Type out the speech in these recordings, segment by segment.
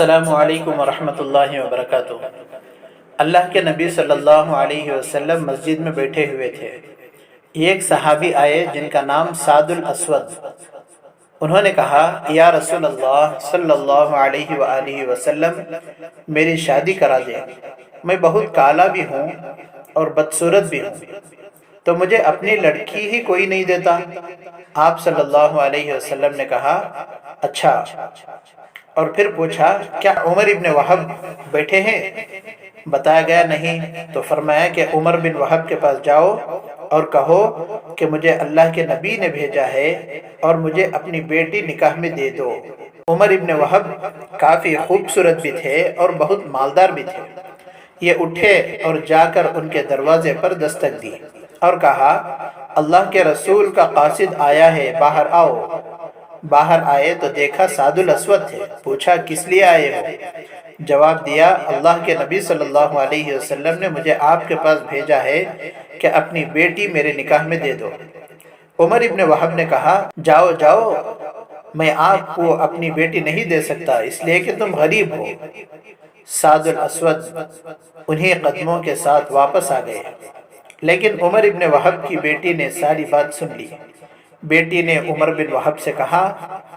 अस्सलामु अलैकुम वरहमतुल्लाहि वबरकातुह। अल्लाह के नबी सल्लल्लाहु अलैहि वसल्लम मस्जिद में बैठे हुए थे। एक सहाबी आए जिनका नाम सादुल अस्वद। उन्होंने कहा, या रसूल अल्लाह सल्लल्लाहु अलैहि वआलिहि वसल्लम, मेरी शादी करा दे। मैं बहुत काला भी हूँ और बदसूरत भी हूँ, तो मुझे अपनी लड़की ही कोई नहीं देता। आप सल्लल्लाहु अलैहि वसल्लम ने कहा, अच्छा। और फिर पूछा, क्या उमर इब्न वहब बैठे हैं? बताया गया नहीं। तो फरमाया कि उमर बिन वहब के पास जाओ और कहो कि मुझे अल्लाह के नबी ने भेजा है और मुझे अपनी बेटी निकाह में दे दो। उमर इब्न वहब काफ़ी खूबसूरत भी थे और बहुत मालदार भी थे। ये उठे और जाकर उनके दरवाजे पर दस्तक दी और कहा, अल्लाह के रसूल का कासिद आया है, बाहर आओ। बाहर आए तो देखा सादुल अस्वद थे। पूछा, किस लिए आए हो? जवाब दिया, अल्लाह के नबी सल्लल्लाहु अलैहि वसल्लम ने मुझे आपके पास भेजा है कि अपनी बेटी मेरे निकाह में दे दो। उमर इब्न वहब ने कहा, जाओ जाओ, मैं आपको अपनी बेटी नहीं दे सकता, इसलिए कि तुम गरीब हो। सादुल अस्वद उन्हीं कदमों के साथ वापस आ गए। लेकिन उमर इब्न वहब की बेटी ने सारी बात सुन ली। बेटी ने उमर बिन वहब से कहा,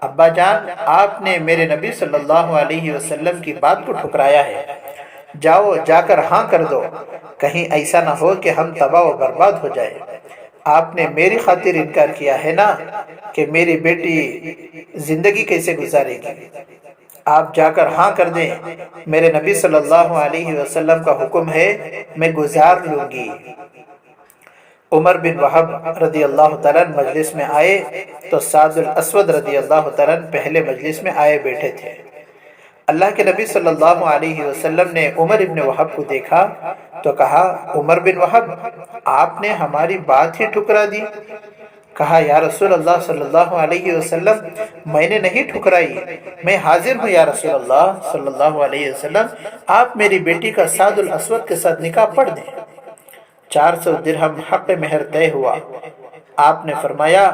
अब्बा जान, आपने मेरे नबी सल्लल्लाहु अलैहि वसल्लम की बात को ठुकराया है। जाओ, जाकर हाँ कर दो, कहीं ऐसा ना हो कि हम तबाह व बर्बाद हो जाए। आपने मेरी खातिर इनकार किया है ना, कि मेरी बेटी जिंदगी कैसे गुजारेगी। आप जाकर हाँ कर दें, मेरे नबी सल्लल्लाहु अलैहि वसल्लम का हुक्म है, मैं गुजार लूंगी। उमर बिन वहब रदी अल्लाह तआला मजलिस में आए तो सादुल अस्वद रदी अल्लाह तआला पहले मजलिस में आए बैठे थे। अल्लाह के नबी सल्लल्लाहु अलैहि वसल्लम ने उमर इब्न वहब को देखा तो कहा, उमर बिन वहब, आपने हमारी बात ही ठुकरा दी। कहा, या रसूल अल्लाह सल्लल्लाहु अलैहि वसल्लम, मैंने नहीं ठुकराई, मैं हाजिर हूँ। या रसूल अल्लाह सल्लल्लाहु अलैहि वसल्लम, आप मेरी बेटी का सादुल अस्वद के साथ निकाह पढ़ दें। 400 दिरहम हक़ मेहर तय हुआ। आपने फरमाया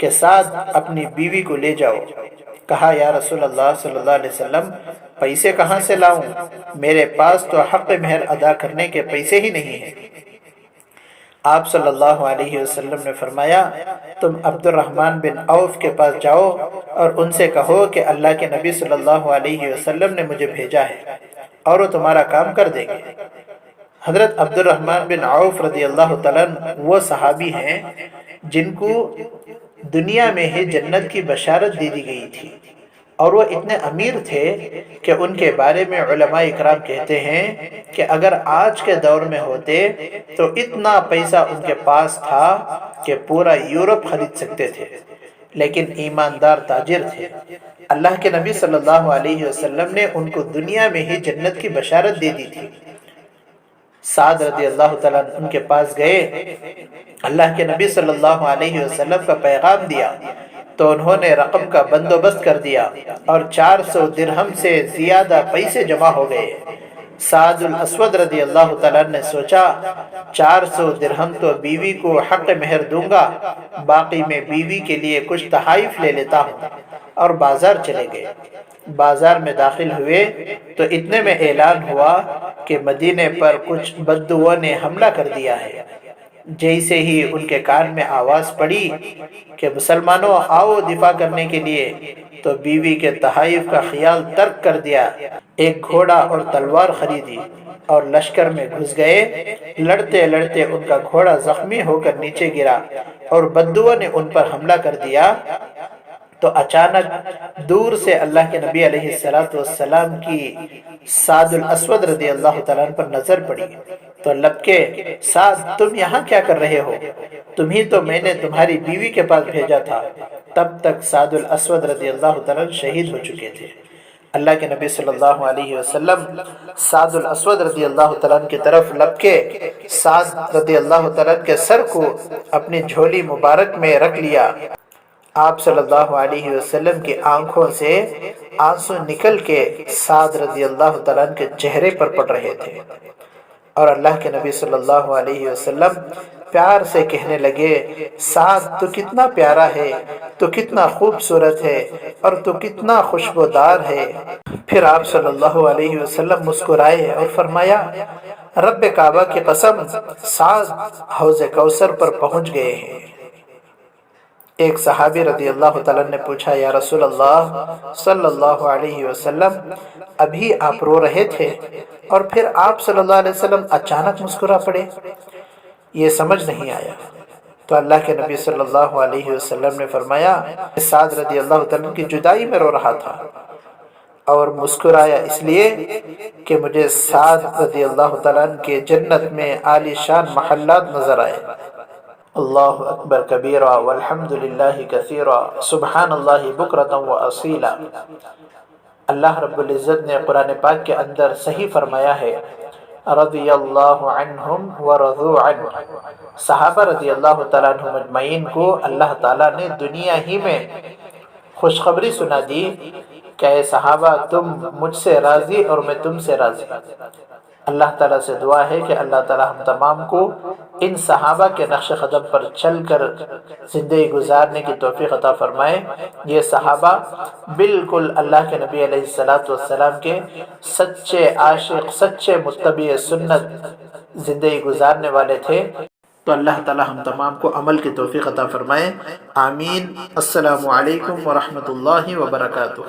कि साद अपनी बीवी को ले जाओ। कहा, या रसूल अल्लाह सल्लल्लाहु अलैहि वसल्लम, पैसे कहाँ से लाऊं? मेरे पास तो हक़ मेहर अदा करने के पैसे ही नहीं हैं। आप सल्लल्लाहु अलैहि वसल्लम ने फरमाया, तुम अब्दुर्रहमान बिन औफ के पास जाओ और उनसे कहो कि अल्लाह के नबी सल्लल्लाहु अलैहि वसल्लम ने मुझे भेजा है और वो तुम्हारा काम कर देंगे। हज़रत अब्दुर्रहमान बिन औफ रज़ी अल्लाह तआला वो सहाबी हैं जिनको दुनिया में ही जन्नत की बशारत दे दी गई थी, और वो इतने अमीर थे कि उनके बारे में उलमा इकराम कहते हैं कि अगर आज के दौर में होते तो इतना पैसा उनके पास था कि पूरा यूरोप खरीद सकते थे। लेकिन ईमानदार ताजिर थे। अल्लाह के नबी सल्लल्लाहु अलैहि वसल्लम ने उनको दुनिया में ही जन्नत की बशारत दे दी थी। साद रज़ी अल्लाह तआला उनके पास गए, अल्लाह के नबी सल्लल्लाहु अलैहि वसल्लम का पैगाम दिया तो उन्होंने रकम का बंदोबस्त कर दिया और 400 दिरहम से ज़्यादा पैसे जमा हो गए। सादुल अस्वद रज़ी अल्लाह तआला ने सोचा, 400 दिरहम तो बीवी को हक़ मेहर दूंगा, बाकी में बीवी के लिए कुछ तहाइफ ले लेता हूँ, और बाजार चले गए। बाजार में दाखिल हुए तो इतने में ऐलान हुआ कि मदीने पर कुछ बद्दुओं ने हमला कर दिया है। जैसे ही उनके कान में आवाज़ पड़ी कि मुसलमानों आओ दिफा करने के लिए, तो बीवी के तहाइफ का ख्याल तर्क कर दिया। एक घोड़ा और तलवार खरीदी और लश्कर में घुस गए। लड़ते लड़ते उनका घोड़ा जख्मी होकर नीचे गिरा और बद्दुओं ने उन पर हमला कर दिया। तो अचानक दूर से अल्लाह के नबी अलैहिस्सलातु वस्सलाम की सादुल अस्वद रज़ी अल्लाह तआला पर नजर पड़ी तो लपके, साद, तुम यहाँ क्या कर रहे हो? तुम्ही तो मैंने तुम्हारी बीवी के पास भेजा था। तब तक सादुल अस्वद रज़ी अल्लाह तआला शहीद हो चुके थे। अल्लाह के नबी सल्लल्लाहु अलैहि वसल्लम सादुल अस्वद रज़ी अल्लाह तआला की तरफ लपके, साद रज़ी अल्लाह तआला के सर को अपनी झोली मुबारक में रख लिया। आप सल्लल्लाहु अलैहि वसल्लम की आंखों से आंसू निकल के साद रज़ी अल्लाह तआला के चेहरे पर पड़ रहे थे, और अल्लाह के नबी सल्लल्लाहु अलैहि वसल्लम پیار سے کہنے لگے، سعد تو کتنا پیارا ہے، تو کتنا خوبصورت ہے، اور تو کتنا خوشبودار ہے۔ پھر آپ صلی اللہ علیہ وسلم مسکرائے اور فرمایا، رب کعبہ کی قسم، سعد حوض کوثر پر پہنچ گئے ہیں۔ ایک صحابی رضی اللہ تعالیٰ نے پوچھا، یا رسول اللہ صلی اللہ علیہ وسلم، ابھی آپ رو رہے تھے اور پھر آپ صلی اللہ علیہ وسلم اچانک مسکرا پڑے، یہ سمجھ نہیں آیا۔ تو اللہ کے نبی صلی اللہ علیہ وسلم نے فرمایا، سعد رضی اللہ تعالیٰ کی جدائی میں رو رہا تھا، اور مسکرایا اس لیے کہ مجھے سعد رضی اللہ تعالیٰ کے جنت میں عالی شان محلات نظر آئے۔ اللہ اکبر کبیرا والحمد للہ کثیرا سبحان اللہ بکرۃ و اصیلا۔ اللہ رب العزت نے قرآن پاک کے اندر صحیح فرمایا ہے، رضی اللہ عنہم ورضوا عنہ۔ صحابہ رضی اللہ تعالیٰ عنہم اجمعین کو اللہ تعالیٰ نے دنیا ہی میں خوشخبری سنا دی کہ اے صحابہ، تم مجھ سے راضی اور میں تم سے راضی۔ اللہ تعالیٰ سے دعا ہے کہ اللہ تعالیٰ ہم تمام کو ان صحابہ کے نقش قدم پر چل کر زندگی گزارنے کی توفیق عطا فرمائے۔ یہ صحابہ بالکل اللہ کے نبی علیہ السلام کے سچے عاشق، سچے متبع سنت زندگی گزارنے والے تھے۔ تو اللہ تعالیٰ ہم تمام کو عمل کی توفیق عطا فرمائے، آمین۔ السلام علیکم ورحمۃ اللہ وبرکاتہ۔